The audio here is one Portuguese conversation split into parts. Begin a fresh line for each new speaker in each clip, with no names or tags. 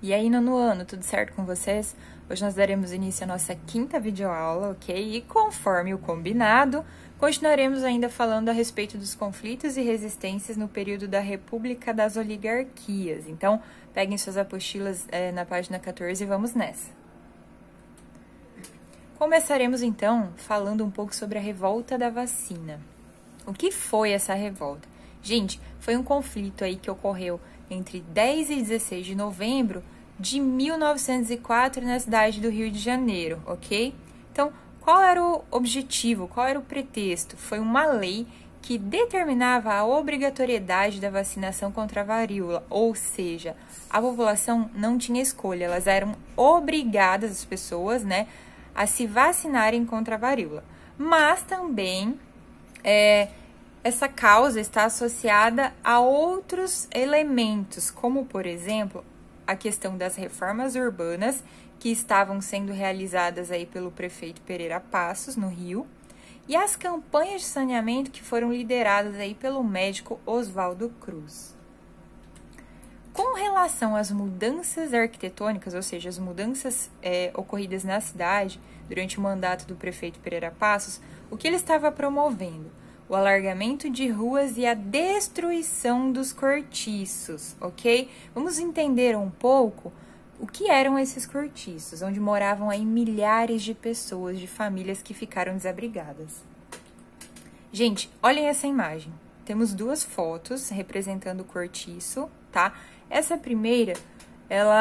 E aí, nono ano, tudo certo com vocês? Hoje nós daremos início à nossa quinta videoaula, ok? E conforme o combinado, continuaremos ainda falando a respeito dos conflitos e resistências no período da República das Oligarquias. Então, peguem suas apostilas na página 14 e vamos nessa. Começaremos então falando um pouco sobre a revolta da vacina. O que foi essa revolta? Gente, foi um conflito aí que ocorreu entre 10 e 16 de novembro de 1904 na cidade do Rio de Janeiro, ok? Então, qual era o objetivo, qual era o pretexto? Foi uma lei que determinava a obrigatoriedade da vacinação contra a varíola, ou seja, a população não tinha escolha, elas eram obrigadas, as pessoas, né, a se vacinarem contra a varíola. Mas também essa causa está associada a outros elementos, como, por exemplo, a questão das reformas urbanas que estavam sendo realizadas aí pelo prefeito Pereira Passos, no Rio, e as campanhas de saneamento que foram lideradas aí pelo médico Oswaldo Cruz. Com relação às mudanças arquitetônicas, ou seja, as mudanças ocorridas na cidade durante o mandato do prefeito Pereira Passos, o que ele estava promovendo? O alargamento de ruas e a destruição dos cortiços, ok? Vamos entender um pouco o que eram esses cortiços, onde moravam aí milhares de pessoas, de famílias que ficaram desabrigadas. Gente, olhem essa imagem. Temos duas fotos representando o cortiço, tá? Essa primeira,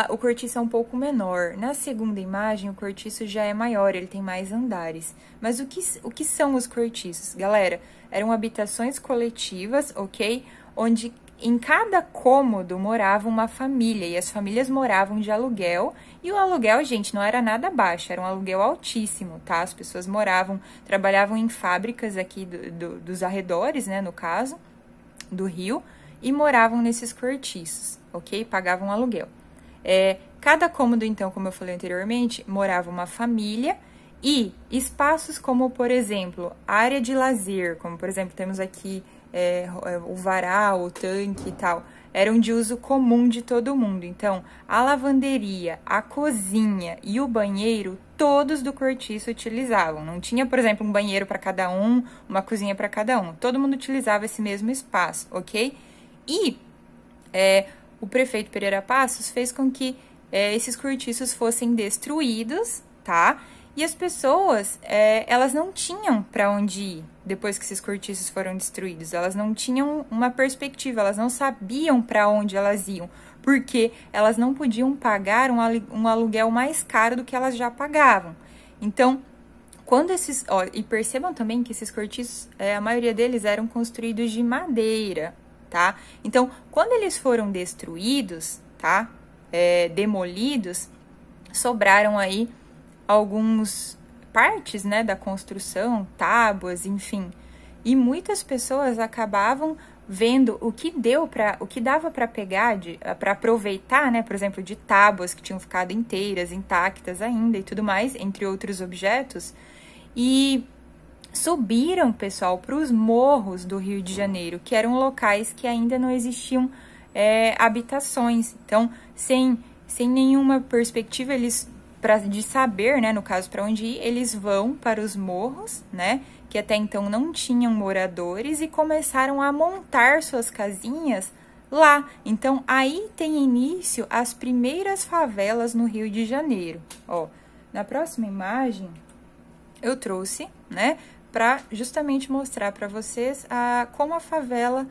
o cortiço é um pouco menor. Na segunda imagem, o cortiço já é maior, ele tem mais andares. Mas o que são os cortiços? Galera, eram habitações coletivas, ok? Onde em cada cômodo morava uma família, e as famílias moravam de aluguel. E o aluguel, gente, não era nada baixo, era um aluguel altíssimo, tá? As pessoas trabalhavam em fábricas aqui dos arredores, né, no caso, do Rio, e moravam nesses cortiços, ok? Pagavam aluguel. Cada cômodo, então, como eu falei anteriormente, morava uma família e espaços como, por exemplo, área de lazer, como, por exemplo, temos aqui o varal, o tanque e tal, eram de uso comum de todo mundo. Então, a lavanderia, a cozinha e o banheiro, todos do cortiço utilizavam. Não tinha, por exemplo, um banheiro para cada um, uma cozinha para cada um. Todo mundo utilizava esse mesmo espaço, ok? E o prefeito Pereira Passos fez com que esses cortiços fossem destruídos, tá? E as pessoas, elas não tinham para onde ir depois que esses cortiços foram destruídos. Elas não tinham uma perspectiva, elas não sabiam para onde elas iam, porque elas não podiam pagar um aluguel mais caro do que elas já pagavam. Então, e percebam também que esses cortiços, a maioria deles eram construídos de madeira, tá? Então, quando eles foram destruídos, tá? Demolidos, sobraram aí algumas partes, né, da construção, tábuas, enfim. E muitas pessoas acabavam vendo o que dava para pegar, para aproveitar, né, por exemplo, de tábuas que tinham ficado inteiras, intactas ainda e tudo mais, entre outros objetos, e subiram, pessoal, para os morros do Rio de Janeiro, que eram locais que ainda não existiam habitações. Então, sem nenhuma perspectiva, de saber, né, no caso, para onde ir, eles vão para os morros, né, que até então não tinham moradores, e começaram a montar suas casinhas lá. Então, aí tem início as primeiras favelas no Rio de Janeiro. Ó, na próxima imagem, eu trouxe, né, para justamente mostrar para vocês como a favela,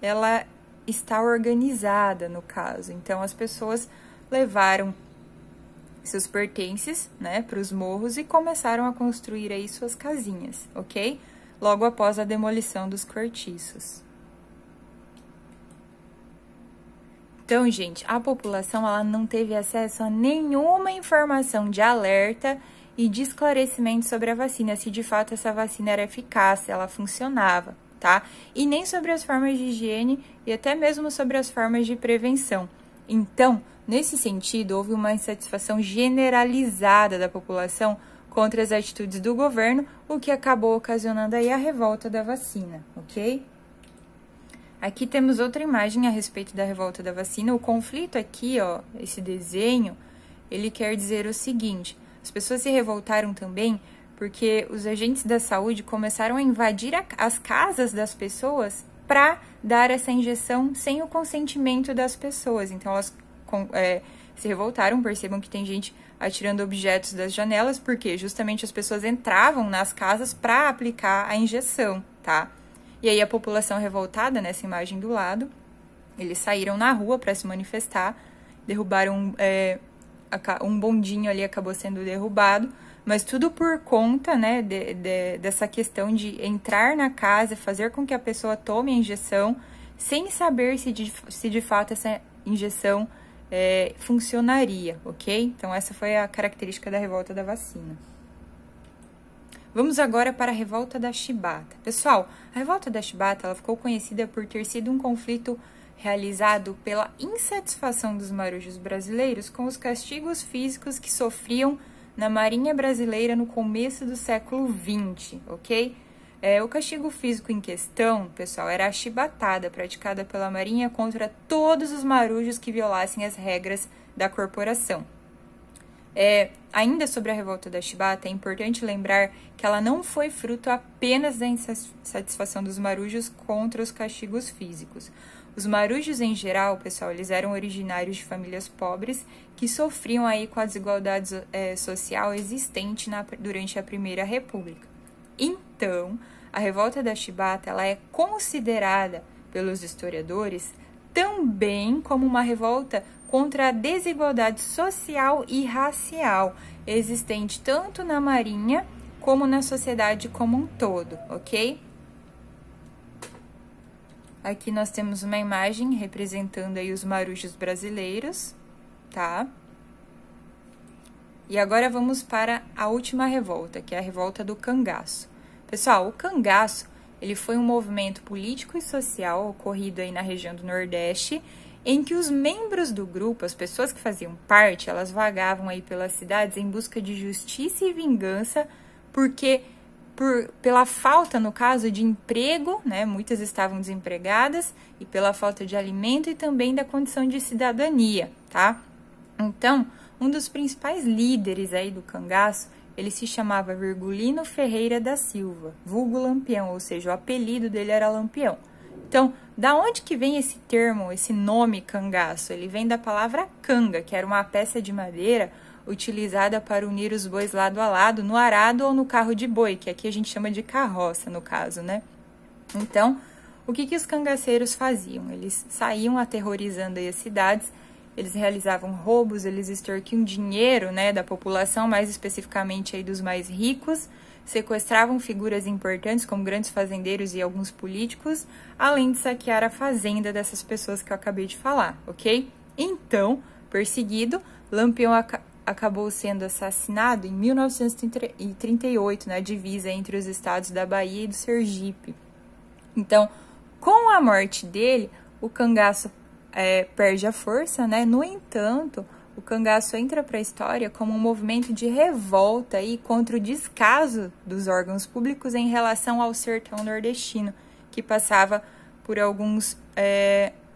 ela está organizada, no caso. Então, as pessoas levaram seus pertences, né, para os morros e começaram a construir aí suas casinhas, ok? Logo após a demolição dos cortiços. Então, gente, a população, ela não teve acesso a nenhuma informação de alerta e de esclarecimento sobre a vacina, se de fato essa vacina era eficaz, se ela funcionava, tá? E nem sobre as formas de higiene e até mesmo sobre as formas de prevenção. Então, nesse sentido, houve uma insatisfação generalizada da população contra as atitudes do governo, o que acabou ocasionando aí a revolta da vacina, ok? Aqui temos outra imagem a respeito da revolta da vacina. O conflito aqui, ó, esse desenho, ele quer dizer o seguinte: as pessoas se revoltaram também porque os agentes da saúde começaram a invadir as casas das pessoas para dar essa injeção sem o consentimento das pessoas. Então, elas se revoltaram. Percebam que tem gente atirando objetos das janelas, porque justamente as pessoas entravam nas casas para aplicar a injeção, tá? E aí a população revoltada, nessa imagem do lado, eles saíram na rua para se manifestar, derrubaram um bondinho ali, acabou sendo derrubado, mas tudo por conta, né, dessa questão de entrar na casa, fazer com que a pessoa tome a injeção, sem saber se de fato essa injeção funcionaria, ok? Então essa foi a característica da revolta da vacina. Vamos agora para a revolta da chibata. Pessoal, a revolta da chibata ela ficou conhecida por ter sido um conflito realizado pela insatisfação dos marujos brasileiros com os castigos físicos que sofriam na Marinha Brasileira no começo do século XX, ok? O castigo físico em questão, pessoal, era a chibatada praticada pela Marinha contra todos os marujos que violassem as regras da corporação. Ainda sobre a revolta da chibata, é importante lembrar que ela não foi fruto apenas da insatisfação dos marujos contra os castigos físicos. Os marujos, em geral, pessoal, eles eram originários de famílias pobres que sofriam aí com a desigualdade social existente durante a Primeira República. Então, a revolta da chibata ela é considerada pelos historiadores também como uma revolta contra a desigualdade social e racial existente tanto na Marinha como na sociedade como um todo, ok? Aqui nós temos uma imagem representando aí os marujos brasileiros, tá? E agora vamos para a última revolta, que é a revolta do cangaço. Pessoal, o cangaço, ele foi um movimento político e social ocorrido aí na região do Nordeste, em que os membros do grupo, as pessoas que faziam parte, elas vagavam aí pelas cidades em busca de justiça e vingança, pela falta, no caso, de emprego, né? Muitas estavam desempregadas, e pela falta de alimento e também da condição de cidadania, tá? Então, um dos principais líderes aí do cangaço, ele se chamava Virgulino Ferreira da Silva, vulgo Lampião, ou seja, o apelido dele era Lampião. Então, da onde que vem esse termo, esse nome cangaço? Ele vem da palavra canga, que era uma peça de madeira utilizada para unir os bois lado a lado no arado ou no carro de boi, que aqui a gente chama de carroça, no caso, né? Então, o que os cangaceiros faziam? Eles saíam aterrorizando aí as cidades, eles realizavam roubos, eles extorquiam dinheiro, né, da população, mais especificamente aí dos mais ricos, sequestravam figuras importantes como grandes fazendeiros e alguns políticos, além de saquear a fazenda dessas pessoas que eu acabei de falar, ok? Então, perseguido, Lampião acabou sendo assassinado em 1938, na divisa entre os estados da Bahia e do Sergipe. Então, com a morte dele, o cangaço perde a força, né? No entanto, o cangaço entra para a história como um movimento de revolta aí contra o descaso dos órgãos públicos em relação ao sertão nordestino, que passava por alguns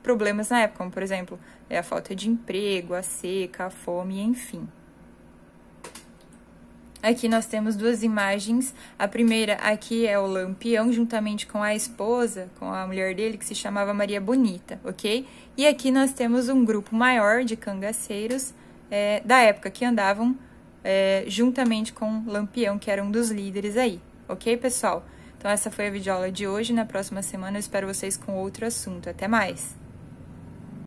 problemas na época, como, por exemplo, a falta de emprego, a seca, a fome, enfim. Aqui nós temos duas imagens. A primeira aqui é o Lampião, juntamente com a esposa, com a mulher dele, que se chamava Maria Bonita, ok? E aqui nós temos um grupo maior de cangaceiros da época que andavam juntamente com Lampião, que era um dos líderes aí, ok, pessoal? Então essa foi a videoaula de hoje. Na próxima semana eu espero vocês com outro assunto. Até mais!